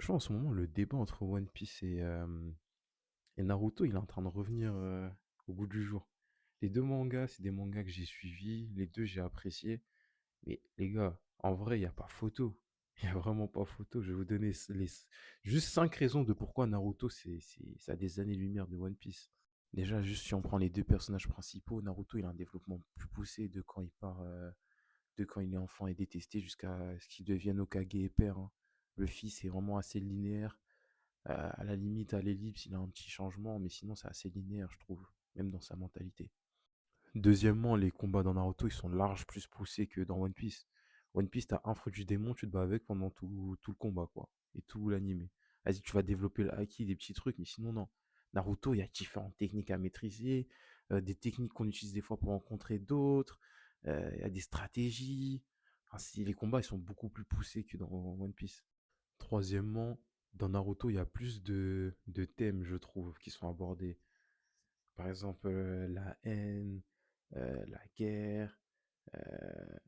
Je vois en ce moment le débat entre One Piece et Naruto, il est en train de revenir au goût du jour. Les deux mangas, c'est des mangas que j'ai suivis, les deux j'ai apprécié. Mais les gars, en vrai, il n'y a pas photo. Il n'y a vraiment pas photo. Je vais vous donner juste 5 raisons de pourquoi Naruto, ça a des années-lumière de One Piece. Déjà, juste si on prend les deux personnages principaux, Naruto, il a un développement plus poussé de quand il part, de quand il est enfant et détesté jusqu'à ce qu'il devienne Hokage et père, hein. Le fils est vraiment assez linéaire. À la limite, à l'ellipse, il a un petit changement, mais sinon, c'est assez linéaire, je trouve, même dans sa mentalité. Deuxièmement, les combats dans Naruto, ils sont large plus poussés que dans One Piece. One Piece, t'as un fruit du démon, tu te bats avec pendant tout le combat, quoi. Et tout l'animé. Vas-y, tu vas développer le haki, des petits trucs, mais sinon, non. Naruto, il y a différentes techniques à maîtriser, des techniques qu'on utilise des fois pour rencontrer d'autres, il y a des stratégies. Enfin, les combats, ils sont beaucoup plus poussés que dans One Piece. Troisièmement, dans Naruto, il y a plus de thèmes, je trouve, qui sont abordés. Par exemple, la haine, la guerre. euh,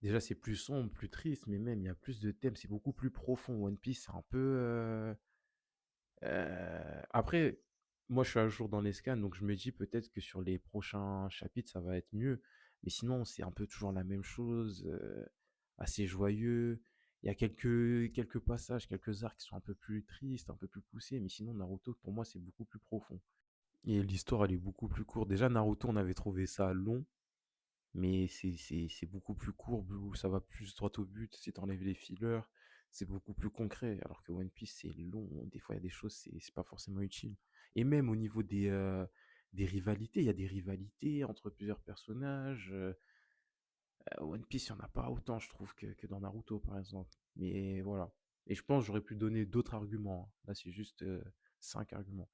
Déjà, c'est plus sombre, plus triste, mais même, il y a plus de thèmes, c'est beaucoup plus profond. One Piece, c'est un peu... Après, moi, je suis à jour dans les scans, donc je me dis peut-être que sur les prochains chapitres, ça va être mieux. Mais sinon, c'est un peu toujours la même chose, assez joyeux. Il y a quelques passages, quelques arcs qui sont un peu plus tristes, un peu plus poussés, mais sinon, Naruto, pour moi, c'est beaucoup plus profond. Et l'histoire, elle est beaucoup plus courte. Déjà, Naruto, on avait trouvé ça long, mais c'est beaucoup plus court, ça va plus droit au but. Si t'enlèves les fillers, c'est beaucoup plus concret. Alors que One Piece, c'est long. Des fois, il y a des choses, c'est pas forcément utile. Et même au niveau des rivalités, il y a des rivalités entre plusieurs personnages. One Piece, il n'y en a pas autant, je trouve, que dans Naruto, par exemple. Mais voilà. Et je pense que j'aurais pu donner d'autres arguments, hein. Là, c'est juste 5 arguments.